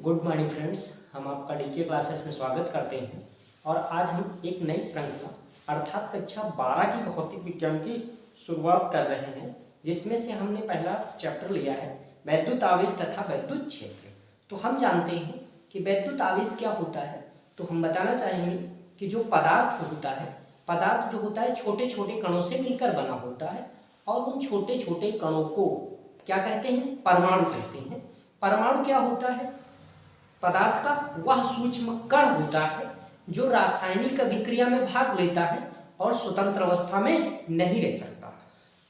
Good morning friends, हम आपका DK classes में स्वागत करते हैं। और आज हम एक नई श्रृंखला अर्थात कक्षा 12 की भौतिक विज्ञान की शुरुआत कर रहे हैं, जिसमें से हमने पहला चैप्टर लिया है वैद्युत आवेश तथा वैद्युत क्षेत्र। तो हम जानते हैं कि वैद्युत आवेश क्या होता है। तो हम बताना चाहेंगे कि जो पदार्थ होता है, पदार्थ जो होता है छोटे छोटे कणों से मिलकर बना होता है, और उन छोटे छोटे कणों को क्या कहते हैं? परमाणु कहते हैं। परमाणु क्या होता है? पदार्थ का वह सूक्ष्म कण होता है जो रासायनिक अभिक्रिया में भाग लेता है और स्वतंत्र अवस्था में नहीं रह सकता।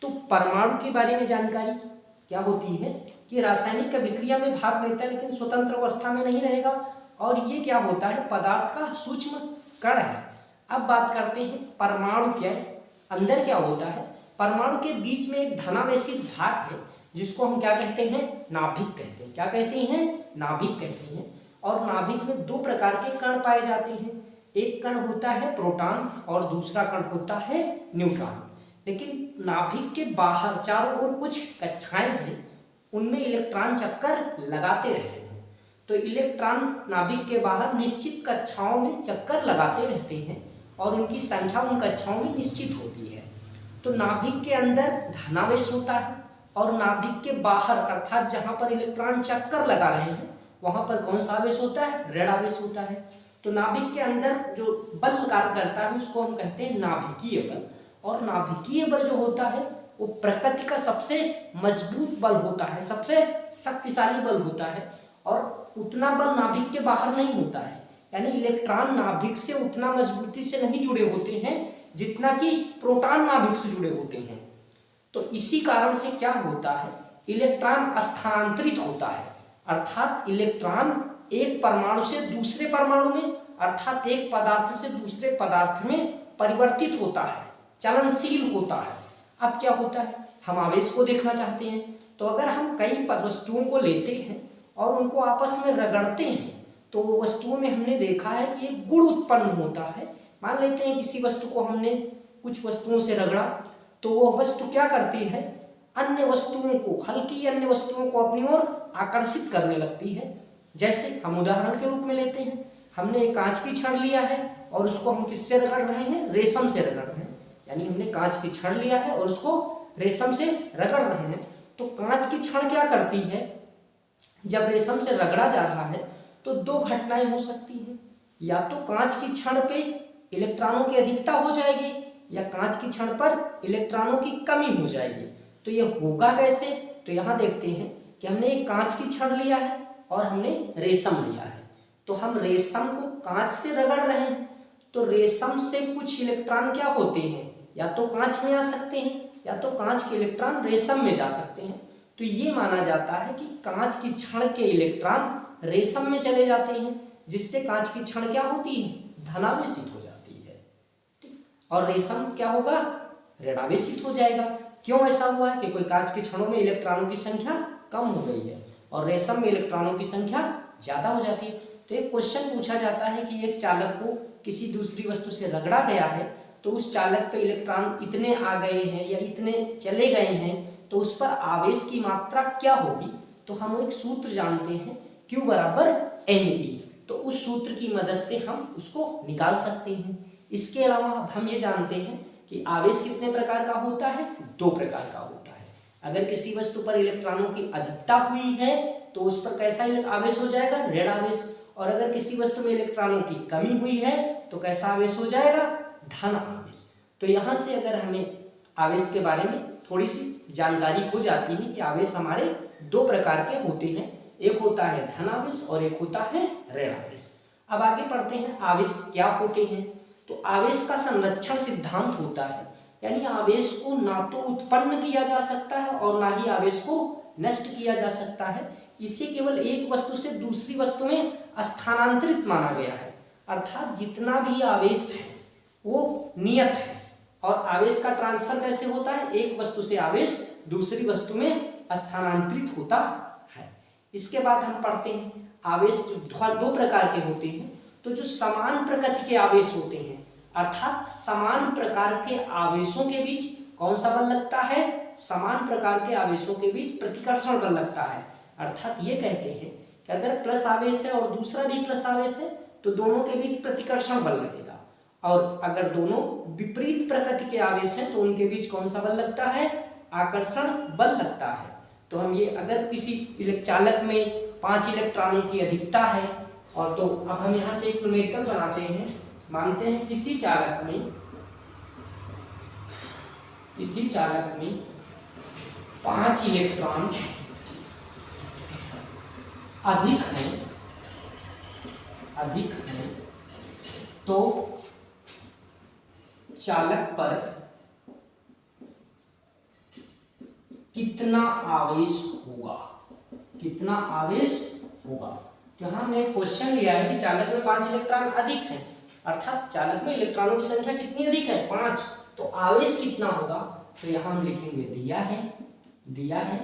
तो परमाणु के बारे में जानकारी क्या होती है कि रासायनिक अभिक्रिया में भाग लेता है लेकिन स्वतंत्र अवस्था में नहीं रहेगा, और ये क्या होता है? पदार्थ का सूक्ष्म कण है। अब बात करते हैं परमाणु क्या है, अंदर क्या होता है। परमाणु के बीच में एक धनावेशित भाग है जिसको हम क्या कहते हैं? नाभिक कहते हैं। क्या कहते हैं? नाभिक कहते हैं। और नाभिक में दो प्रकार के कण पाए जाते हैं। एक कण होता है प्रोटॉन और दूसरा कण होता है न्यूट्रॉन। लेकिन नाभिक के बाहर चारों ओर कुछ कक्षाएं हैं, उनमें इलेक्ट्रॉन चक्कर लगाते रहते हैं। तो इलेक्ट्रॉन नाभिक के बाहर निश्चित कक्षाओं में चक्कर लगाते रहते हैं और उनकी संख्या उन कक्षाओं में निश्चित होती है। तो नाभिक के अंदर धनावेश होता है और नाभिक के बाहर अर्थात जहां पर इलेक्ट्रॉन चक्कर लगा रहे हैं वहां पर कौन सा आवेश होता है? ऋण आवेश होता है। तो नाभिक के अंदर जो बल कार्य करता है उसको हम कहते हैं नाभिकीय बल। और नाभिकीय बल जो होता है वो प्रकृति का सबसे मजबूत बल होता है, सबसे शक्तिशाली बल होता है, और उतना बल नाभिक के बाहर नहीं होता है। यानी इलेक्ट्रॉन नाभिक से उतना मजबूती से नहीं जुड़े होते हैं जितना कि प्रोटॉन नाभिक से जुड़े होते हैं। तो इसी कारण से क्या होता है? इलेक्ट्रॉन स्थानांतरित होता है, अर्थात इलेक्ट्रॉन एक परमाणु से दूसरे परमाणु में अर्थात एक पदार्थ से दूसरे पदार्थ में परिवर्तित होता है, चलनशील होता है। अब क्या होता है? हम आवेश को देखना चाहते हैं। तो अगर हम कई वस्तुओं को लेते हैं और उनको आपस में रगड़ते हैं तो वस्तुओं में हमने देखा है कि एक गुण उत्पन्न होता है। मान लेते हैं किसी वस्तु को हमने कुछ वस्तुओं से रगड़ा तो वह वस्तु क्या करती है? अन्य वस्तुओं को, हल्की अन्य वस्तुओं को अपनी ओर आकर्षित करने लगती है। जैसे हम उदाहरण के रूप में लेते हैं, हमने एक कांच की छड़ लिया है और उसको हम किससे रगड़ रहे हैं? रेशम से रगड़ रहे हैं। यानी हमने कांच की छड़ लिया है और उसको रेशम से रगड़ रहे हैं। तो कांच की छड़ क्या करती है? जब रेशम से रगड़ा जा रहा है तो दो घटनाएं हो सकती हैं। या तो कांच की छड़ पे इलेक्ट्रॉनों की अधिकता हो जाएगी या कांच की छड़ पर इलेक्ट्रॉनों की कमी हो जाएगी। तो ये होगा कैसे? तो यहाँ देखते हैं कि हमने एक कांच की छड़ लिया है और हमने रेशम लिया है। तो हम रेशम को कांच से रगड़ रहे हैं तो रेशम से कुछ इलेक्ट्रॉन क्या होते हैं? या तो कांच में आ सकते हैं या तो कांच के इलेक्ट्रॉन रेशम में जा सकते हैं। तो ये माना जाता है कि कांच की छड़ के इलेक्ट्रॉन रेशम में चले जाते हैं, जिससे कांच की छड़ क्या होती है? धनावेशित हो जाती है। ठीक, और रेशम क्या होगा? ऋणावेशित हो जाएगा। क्यों ऐसा हुआ है? कि कोई कांच की छड़ों में इलेक्ट्रॉनों की संख्या कम हो गई है और रेशम में इलेक्ट्रॉनों की संख्या ज्यादा हो जाती है। तो एक क्वेश्चन पूछा जाता है कि एक चालक को किसी दूसरी वस्तु से रगड़ा गया है तो उस चालक पे इलेक्ट्रॉन इतने आ गए हैं या इतने चले गए हैं, तो उस पर आवेश की मात्रा क्या होगी? तो हम एक सूत्र जानते हैं Q बराबर Ne। तो उस सूत्र की मदद से हम उसको निकाल सकते हैं। इसके अलावा हम ये जानते हैं कि आवेश कितने प्रकार का होता है? दो प्रकार का होता है। अगर किसी वस्तु पर इलेक्ट्रॉनों की अधिकता हुई है तो उस पर कैसा आवेश हो जाएगा? ऋण आवेश। और अगर किसी वस्तु में इलेक्ट्रॉनों की कमी हुई है तो कैसा आवेश हो जाएगा? धन आवेश। तो यहाँ से अगर हमें आवेश के बारे में थोड़ी सी जानकारी हो जाती है कि आवेश हमारे दो प्रकार के होते हैं, एक होता है धन आवेश और एक होता है ऋण आवेश। अब आगे पढ़ते हैं आवेश क्या होते हैं। तो आवेश का संरक्षण सिद्धांत होता है, यानी आवेश को ना तो उत्पन्न किया जा सकता है और ना ही आवेश को नष्ट किया जा सकता है। इसे केवल एक वस्तु से दूसरी वस्तु में स्थानांतरित माना गया है। अर्थात जितना भी आवेश है वो नियत है। और आवेश का ट्रांसफर कैसे होता है? एक वस्तु से आवेश दूसरी वस्तु में स्थानांतरित होता है। इसके बाद हम पढ़ते हैं आवेश दो प्रकार के होते हैं। तो जो समान प्रकृति के आवेश होते हैं, अर्थात समान प्रकार के आवेशों के बीच कौन सा बल लगता है? समान प्रकार के आवेशों के बीच प्रतिकर्षण बल लगता है। अर्थात ये कहते हैं कि अगर प्लस आवेश है और दूसरा भी प्लस आवेश है तो दोनों के बीच प्रतिकर्षण बल लगेगा, और अगर दोनों विपरीत प्रकृति के आवेश हैं तो उनके बीच कौन सा बल लगता है? आकर्षण बल लगता है। तो हम ये अगर किसी चालक में 5 इलेक्ट्रॉनों की अधिकता है, और तो अब हम यहाँ से एक न्यूमेरिकल बनाते हैं। मानते हैं किसी चालक में 5 इलेक्ट्रॉन अधिक हैं तो चालक पर कितना आवेश होगा? तो यहाँ हमने क्वेश्चन लिया है कि चालक में 5 इलेक्ट्रॉन अधिक हैं, अर्थात चालक में इलेक्ट्रॉनों की संख्या कितनी अधिक है? 5। तो आवेश कितना होगा? तो यहाँ हम लिखेंगे दिया है।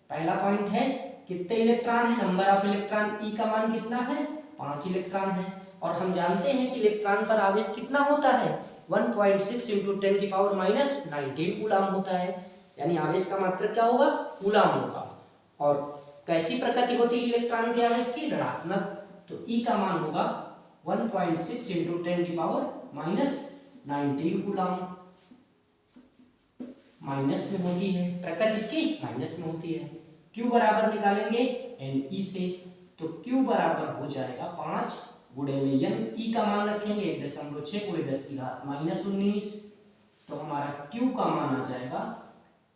पहला पॉइंट है कितने इलेक्ट्रॉन है, नंबर ऑफ इलेक्ट्रॉन, ई का मान कितना है? 5 इलेक्ट्रॉन है। और हम जानते हैं कि इलेक्ट्रॉन पर आवेश कितना होता है? 1.6 × 10⁻⁹ कूलाम होता है, यानी आवेश का मात्रक क्या होगा? कूलाम होगा। और कैसी प्रकृति होती है इलेक्ट्रॉन के आवेश की? ऋणात्मक। तो ई का मान होगा 1.6 × 10⁻⁹ कूलाम। माइनस में होती है प्रकृति, इसकी माइनस में होती है। Q बराबर निकालेंगे Ne से, तो Q बराबर हो जाएगा 5 गुणे में n, ई का मान रखेंगे 1.6 × 10⁻⁻19। तो हमारा Q का मान आ जाएगा,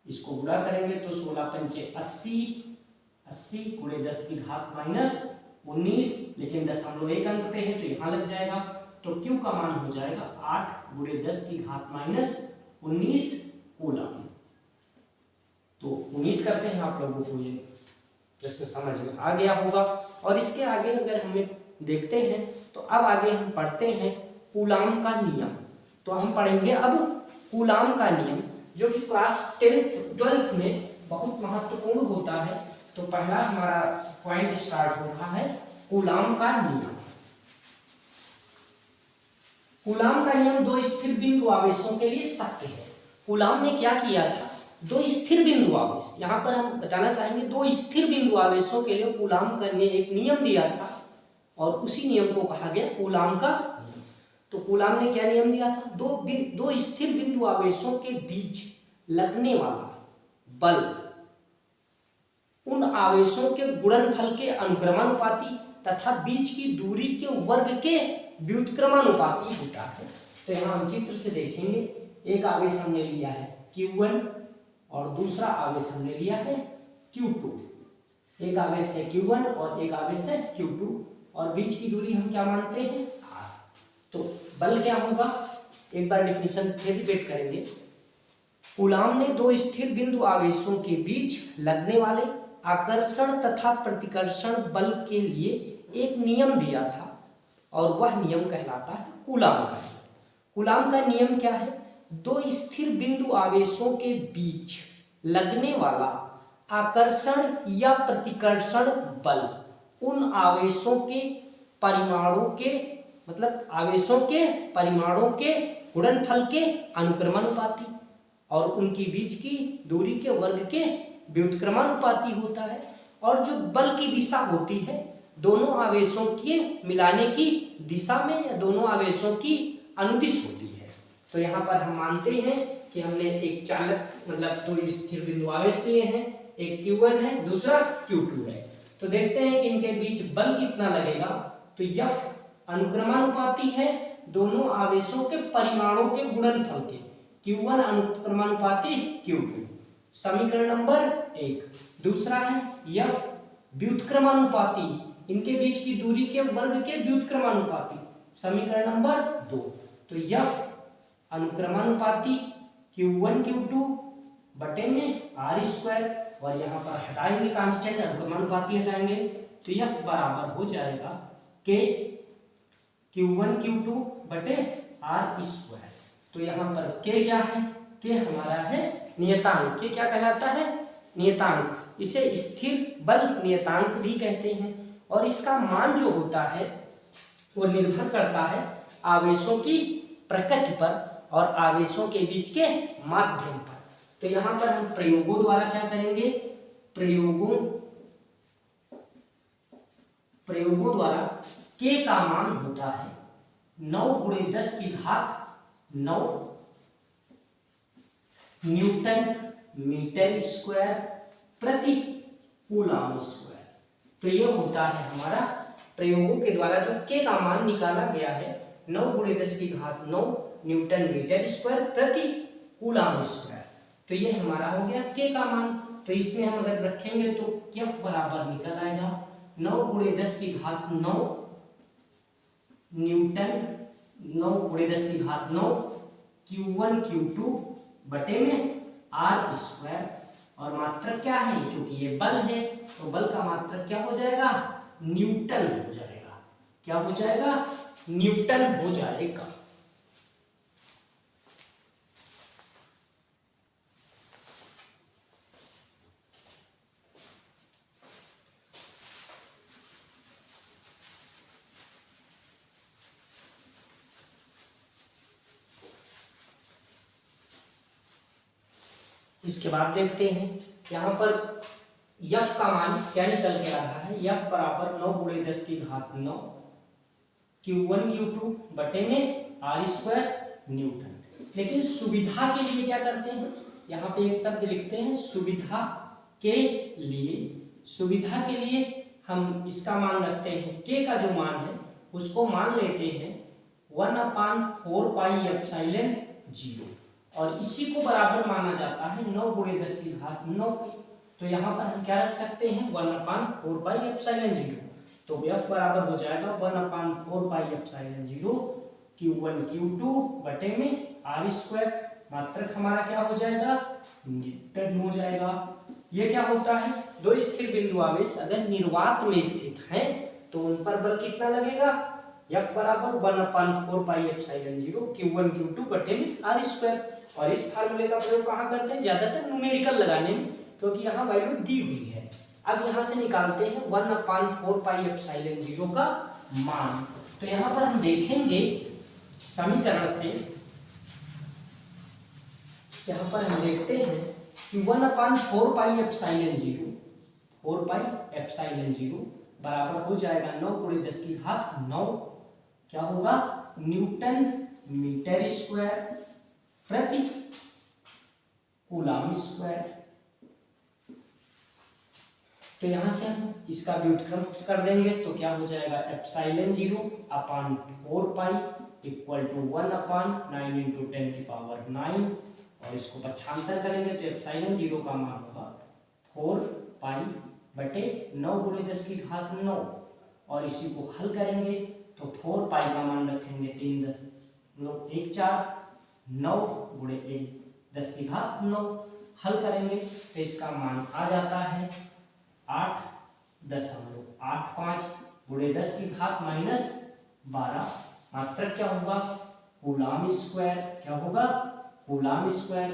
इसको गुणा करेंगे तो 16 पंचे 80 × 10⁻⁻19, लेकिन 0.1 अंक पे है तो यहाँ लग जाएगा। तो Q का मान हो जाएगा 8 × 10⁻⁻19 कूलम। तो उम्मीद करते हैं आप लोगों को ये प्रश्न समझ में आ गया होगा। और इसके आगे अगर हमें देखते हैं तो अब आगे हम पढ़ते हैं कूलाम का नियम। तो हम पढ़ेंगे अब कूलाम का नियम, जो कि क्लास 10th-12th में बहुत महत्वपूर्ण होता है। तो पहला हमारा पॉइंट स्टार्ट हो रहा है कूलाम का नियम। कूलाम का नियम 2 स्थिर बिंदु आवेशों के लिए सत्य है। कूलाम ने क्या किया था? 2 स्थिर बिंदु आवेश, यहाँ पर हम बताना चाहेंगे 2 स्थिर बिंदु आवेशों के लिए कूलाम ने एक नियम दिया था, और उसी नियम को कहा गया कूलाम का नियम। तो कूलाम ने क्या नियम दिया था? 2 स्थिर बिंदु आवेशों के बीच लगने वाला बल उन आवेशों के गुणनफल के अनुक्रमानुपाती तथा बीच की दूरी के वर्ग के व्युत्क्रमानुपाती होता है। तो यहाँ हम चित्र से देखेंगे, एक आवेश हमने लिया है Q1 और दूसरा आवेश हमने लिया है Q2। एक आवेश है Q1 और एक आवेश है Q2, और बीच की दूरी हम क्या मानते हैं? R। तो बल क्या होगा? एक बार डिफिनीशन फिर रिपीट करेंगे। कूलाम ने 2 स्थिर बिंदु आवेशों के बीच लगने वाले आकर्षण तथा प्रतिकर्षण बल के लिए एक नियम दिया था, और वह नियम कहलाता है कूलाम का नियम। कूलाम का नियम क्या है? 2 स्थिर बिंदु आवेशों के बीच लगने वाला आकर्षण या प्रतिकर्षण बल उन आवेशों के परिमाणों के, मतलब आवेशों के परिमाणों के गुणनफल के अनुक्रमानुपाती और उनकी बीच की दूरी के वर्ग के व्युत्क्रमानुपाती होता है। और जो बल की दिशा होती है दोनों आवेशों के मिलाने की दिशा में, या दोनों आवेशों की अनुदिश होती है। तो यहाँ पर हम मानते हैं कि हमने एक चालक मतलब 2 स्थिर बिंदु आवेश लिए हैं, एक Q1 है दूसरा Q2 है। तो देखते हैं कि इनके बीच बल कितना लगेगा। तो F अनुक्रमानुपाती है दोनों आवेशों के परिमाणों के गुणनफल के, Q1 अनुक्रमानुपाती Q2, समीकरण नंबर 1। दूसरा है F व्युत्क्रमानुपाती, इनके बीच की दूरी के वर्ग के व्युत्क्रमानुपाती, समीकरण नंबर 2। तो F अनुक्रमानुपाती Q1 Q2 बटे में R², और यहाँ पर हटाएंगे कांस्टेंट, अनुक्रमानुपाती हटाएंगे तो F बराबर हो जाएगा K Q1 Q2 बटे R²। तो यहाँ पर K क्या है? K हमारा है नियतांक। K क्या कहलाता है? नियतांक। इसे स्थिर बल नियतांक भी कहते हैं, और इसका मान जो होता है वो निर्भर करता है आवेशों की प्रकृति पर और आवेशों के बीच के माध्यम पर। तो यहाँ पर हम प्रयोगों द्वारा क्या करेंगे? प्रयोगों प्रयोगों द्वारा के का मान होता है 9 × 10⁻9 न्यूटन मीटर स्क्वायर प्रति कूलम स्क्वायर। तो ये होता है हमारा प्रयोगों के द्वारा जो के का मान निकाला गया है 9 × 10⁻9 न्यूटन मीटर स्क्वायर प्रति कूलम स्क्वायर। तो ये हमारा हो गया के का मान। तो इसमें हम अगर रखेंगे तो F बराबर निकल आएगा 9 × 10⁻9 न्यूटन 9 × 10⁻9 Q1 Q2 बटे में R स्क्वायर। और मात्रक क्या है, क्योंकि ये बल है तो बल का मात्रक क्या हो जाएगा, न्यूटन हो जाएगा। क्या हो जाएगा, न्यूटन हो जाएगा। इसके बाद देखते हैं यहाँ पर F का मान क्या निकल के आ रहा है। F बराबर 9 × 10⁻9 Q1 Q2 बटे में R स्क्वायर न्यूटन। लेकिन सुविधा के लिए क्या करते हैं, यहाँ पे एक शब्द लिखते हैं सुविधा के लिए। सुविधा के लिए हम इसका मान रखते हैं के का जो मान है उसको मान लेते हैं 1/4πε0 और इसी को बराबर माना जाता है 9 × 10⁻9 की। तो यहाँ पर हम क्या रख सकते हैं 1/4πε0। तो F बराबर हो जाएगा 1/4πε0 Q1 Q2 बटे में R स्क्वायर। मात्रक हमारा क्या हो जाएगा, न्यूटन हो जाएगा। ये क्या होता है, दो स्थिर बिंदु आवेश अगर निर्वात में स्थित हैं तो उन पर बल कितना लगेगा, F बराबर 1/4πε0 Q1 Q2 बटे में R स्क्वायर। और इस फार्मूले का प्रयोग कहाँ करते हैं, ज्यादातर न्यूमेरिकल लगाने में, क्योंकि यहाँ वैल्यू दी हुई है। अब यहाँ से निकालते हैं 1/4πε0 का मान। तो यहाँ पर हम देखेंगे समीकरण से, यहाँ पर हम देखते हैं कि 1/4πε0 बराबर हो जाएगा 9 × 10⁻9 क्या होगा, न्यूटन मीटर स्क्वायर प्रति कूलम स्क्वायर। तो यहां से हम इसका व्युत्क्रम कर देंगे तो क्या हो जाएगा, ε0/4π = 1/9 × 10⁻9 और इसको पक्षांतर करेंगे तो ε0 का मान होगा 4π/9 × 10⁻9 और इसी को हल करेंगे तो 4π का मान रखेंगे 3 × 4 9 × 10⁻9 हल करेंगे तो इसका मान आ जाता है 8.85 × 10⁻−12। मात्रक क्या होगा, कूलम स्क्वायर। क्या होगा, कूलम स्क्वायर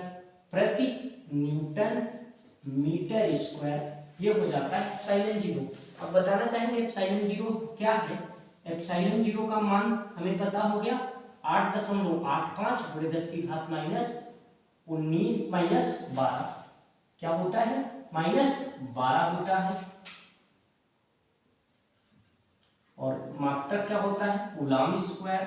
प्रति न्यूटन मीटर स्क्वायर। ये हो जाता है ε0। अब बताना चाहेंगे ε0 क्या है। ε0 का मान हमें पता हो गया 8.85 × 10⁻−12 क्या होता है, -12 होता है। और मात्रक क्या होता है, कूलम स्क्वायर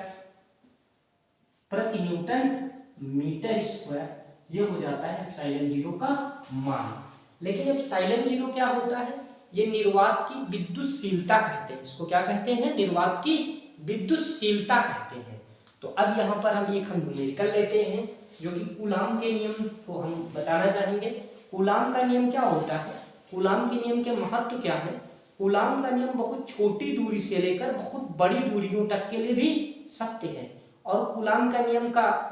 प्रति न्यूटन मीटर स्क्वायर। ये हो जाता है ε0 का मान। लेकिन ε0 क्या होता है, ये निर्वात की विद्युतशीलता कहते हैं। इसको क्या कहते हैं, निर्वात की विद्युतशीलता कहते हैं। तो अब यहाँ पर हम एक न्यूमेरिकल लेते हैं जो कि कूलम के नियम को हम बताना चाहेंगे। कूलम का नियम क्या होता है, कूलम के नियम के महत्व क्या है। कूलम का नियम बहुत छोटी दूरी से लेकर बहुत बड़ी दूरियों तक के लिए भी सत्य है। और कूलम का नियम का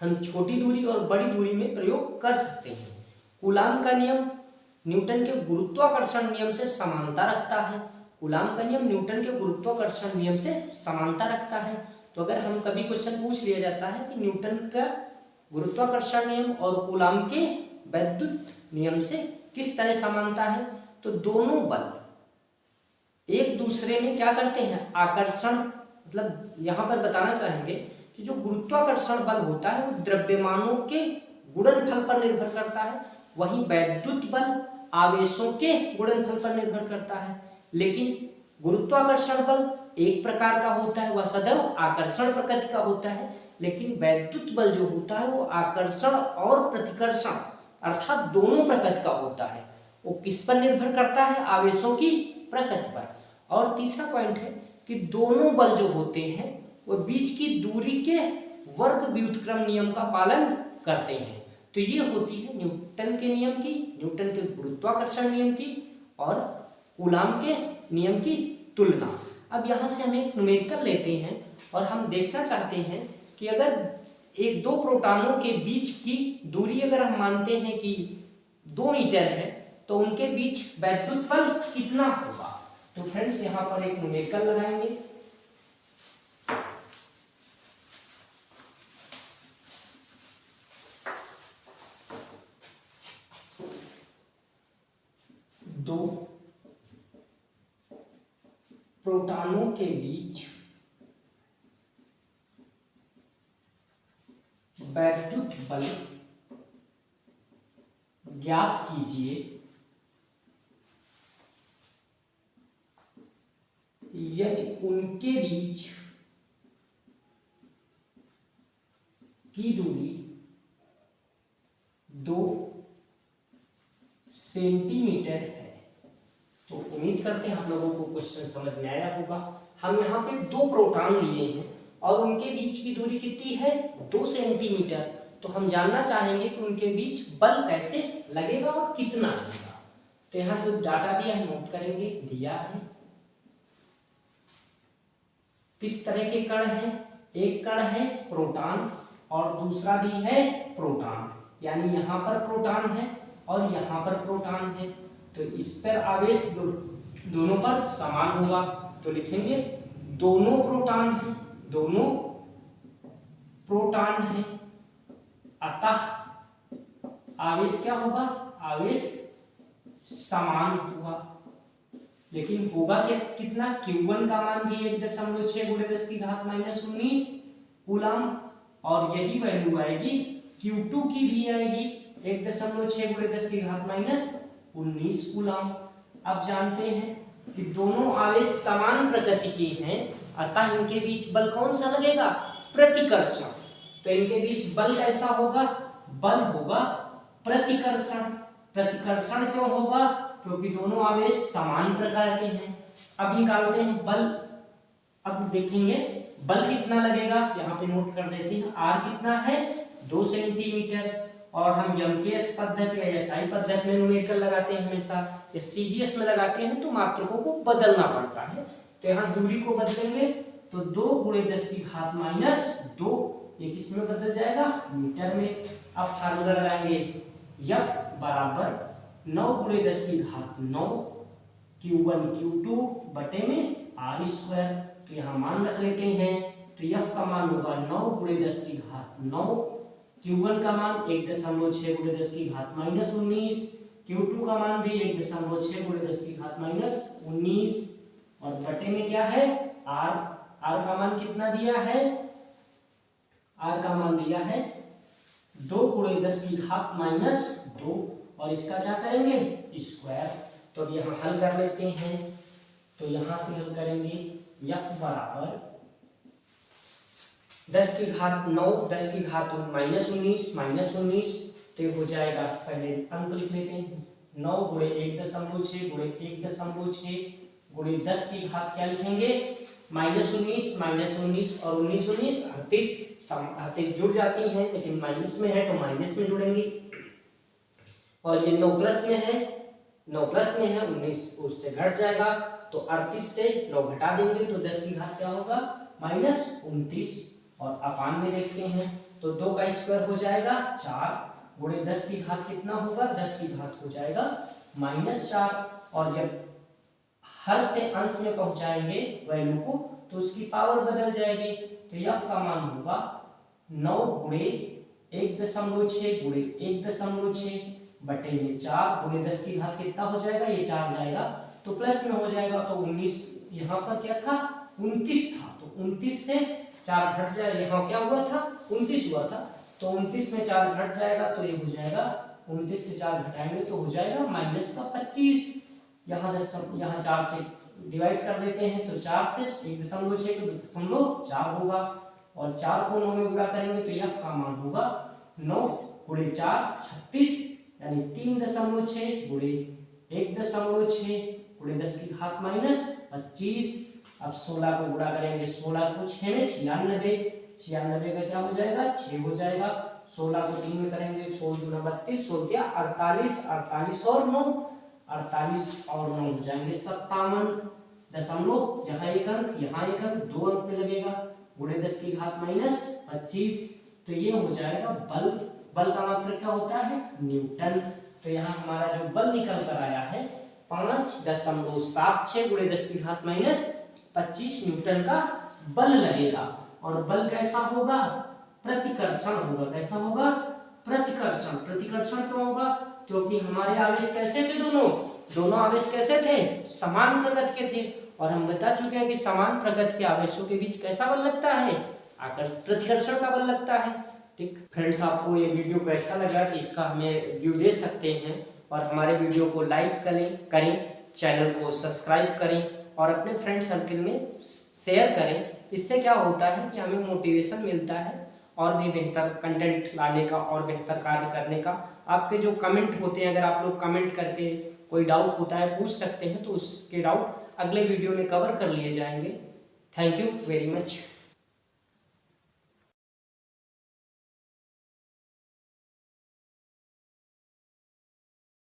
हम छोटी दूरी और बड़ी दूरी में प्रयोग कर सकते हैं। कूलम का नियम न्यूटन के गुरुत्वाकर्षण नियम से समानता रखता है। कूलम का नियम न्यूटन के गुरुत्वाकर्षण नियम से समानता रखता है। तो अगर हम कभी क्वेश्चन पूछ लिया जाता है कि न्यूटन का गुरुत्वाकर्षण नियम और कूलम के वैद्युत नियम से किस तरह समानता है, तो दोनों बल एक दूसरे में क्या करते हैं, आकर्षण। मतलब यहाँ पर बताना चाहेंगे कि जो गुरुत्वाकर्षण बल होता है वो द्रव्यमानों के गुणनफल पर निर्भर करता है, वहीं वैद्युत बल आवेशों के गुणनफल पर निर्भर करता है। लेकिन गुरुत्वाकर्षण बल एक प्रकार का होता है, वह सदैव आकर्षण प्रकृति का होता है, लेकिन वैद्युत बल जो होता है वो आकर्षण और प्रतिकर्षण अर्थात दोनों प्रकृति का होता है। वो किस पर निर्भर करता है? आवेशों की प्रकृति पर। और तीसरा पॉइंट है कि दोनों बल जो होते हैं वो बीच की दूरी के वर्ग व्युत्क्रम नियम का पालन करते हैं। तो ये होती है न्यूटन के नियम की, न्यूटन के गुरुत्वाकर्षण नियम की और कूलाम के नियम की तुलना। अब यहाँ से हम एक न्यूमेरिकल लेते हैं और हम देखना चाहते हैं कि अगर एक दो प्रोटॉनों के बीच की दूरी अगर हम मानते हैं कि 2 मीटर है तो उनके बीच वैद्युत बल कितना होगा। तो फ्रेंड्स यहाँ पर एक न्यूमेरिकल लगाएंगे। दो प्रोटॉनों के बीच वैद्युत बल ज्ञात कीजिए यदि उनके बीच की दूरी 2 सेंटीमीटर है। तो उम्मीद करते हैं आप लोगों को क्वेश्चन समझ में आया होगा। हम यहाँ पे 2 प्रोटॉन लिए हैं और उनके बीच की दूरी कितनी है? 2 सेंटीमीटर। तो हम जानना चाहेंगे कि उनके बीच बल कैसे लगेगा और कितना लगेगा। तो यहाँ जो डाटा दिया है नोट करेंगे। दिया है किस तरह के कण हैं? एक कण है प्रोटॉन और दूसरा भी है प्रोटॉन, यानी यहाँ पर प्रोटॉन है और यहाँ पर प्रोटॉन है। तो इस पर आवेश दोनों पर समान होगा। तो लिखेंगे दोनों प्रोटॉन हैं, दोनों प्रोटॉन हैं, अतः आवेश क्या होगा? आवेश समान होगा। लेकिन होगा क्या कितना? Q1 का मान भी 1.6 × 10⁻⁻19 कूलाम और यही वैल्यू आएगी Q2 की भी आएगी 1.6 × 10⁻19 कूलाम। अब जानते हैं कि दोनों आवेश समान प्रकृति के हैं, अतः इनके बीच बल कौन सा लगेगा? प्रतिकर्षण। तो इनके बीच बल कैसा होगा? बल होगा प्रतिकर्षण। प्रतिकर्षण क्यों होगा? क्योंकि दोनों आवेश समान प्रकार के हैं। अब निकालते हैं बल। अब देखेंगे बल कितना लगेगा, यहाँ पे नोट कर देते हैं। आर कितना है? 2 सेंटीमीटर। और हम एमकेएस पद्धति या एसआई पद्धति में न्यूमेरिकल लगाते हैं हमेशा, या सीजीएस में लगाते हैं तो मात्रकों को बदलना पड़ता है। तो यहाँ दूरी को बदलेंगे तो 2 × 10⁻², ये किस में बदल जाएगा? मीटर में। अब फार्मूला लगाएंगे F बराबर 9 × 10⁹ Q1 Q2 बटे में R²। तो यहाँ मान रख लेते हैं। तो F का मान होगा 9 × 10⁹, Q1 का मान 1.6 × 10⁻⁻19, Q2 का मान भी 1.6 × 10⁻⁻19 और बटे में क्या है? R। R का मान कितना दिया है? R का मान दिया है 2 × 10⁻² और इसका क्या करेंगे? स्क्वायर। तो अब यहाँ हल कर लेते हैं। तो यहाँ से हल करेंगे F बराबर 10⁻9 10⁻⁻19 तो हो जाएगा। पहले अंक लिख लेते हैं। 9 × 1.6 × 1.6 × 10 की घात क्या लिखेंगे? -19 और 19 38 जुड़ जाती हैं, लेकिन माइनस में है तो माइनस में जुड़ेंगी। और ये 9 प्लस में है, 19 उससे घट जाएगा तो 38 से 9 घटा देंगे तो 10 की घात क्या होगा? -29। और अपान में देखते हैं तो 2 का स्क्वायर हो जाएगा 4 × 10 की घात कितना होगा? 10 की घात हो जाएगा -4। और जब हर से अंश में पहुंचाएंगे वैल्यू को तो उसकी पावर बदल जाएगी। तो F का मान होगा 9 × 1.6 बटे में 4 × 10 की घात कितना हो जाएगा? ये 4 जाएगा तो प्लस में हो जाएगा। तो 19 यहाँ पर क्या था? 29 था। तो 29 से 4 घट जाएगा। यहाँ क्या हुआ था? 29 हुआ था। तो 29 में 4 घट जाएगा तो ये हो जाएगा 29 से 4 घटाएंगे तो हो जाएगा -25। यहाँ 4 से डिवाइड कर देते हैं तो 4 से 1.6 को 2.4 होगा और 4 को 9 में गुणा करेंगे तो f का मान होगा 9 गुणे 4 36 यानी 3.6 गुणे 1.6 गुणे 10 की घात -25। अब 16 को गुणा करेंगे 16 को 6 में 96 का क्या हो जाएगा 6 हो जाएगा। 16 को 3 में करेंगे 16 गुना 32 16 48 48 और 9 48 और 9 हो जाएंगे 57 दशमलव यहाँ एक अंक यहाँ एक अंक 2 अंक पे लगेगा गुणे 10 की घात -25। तो ये हो जाएगा बल। बल का मात्रक क्या होता है न्यूटन। तो यहाँ हमारा जो बल निकल कर आया है 5.76 गुणे 10 की घात -25 न्यूटन का बल लगेगा। और बल कैसा होगा प्रतिकर्षण होगा। कैसा होगा प्रतिकर्षण। प्रतिकर्षण क्यों होगा क्योंकि हमारे आवेश कैसे थे दोनों आवेश कैसे थे समान प्रकृति के थे और हम बता चुके हैं कि समान प्रकृति के आवेशों के बीच कैसा बल लगता है प्रतिकर्षण का बल लगता है। ठीक फ्रेंड्स, आपको ये वीडियो कैसा लगा कि इसका हमें रिव्यू दे सकते हैं और हमारे वीडियो को लाइक करें, चैनल को सब्सक्राइब करें और अपने फ्रेंड सर्कल में शेयर करें। इससे क्या होता है कि हमें मोटिवेशन मिलता है और भी बेहतर कंटेंट लाने का और बेहतर कार्य करने का। आपके जो कमेंट होते हैं, अगर आप लोग कमेंट करके कोई डाउट होता है पूछ सकते हैं तो उसके डाउट अगले वीडियो में कवर कर लिए जाएंगे। Thank you very much.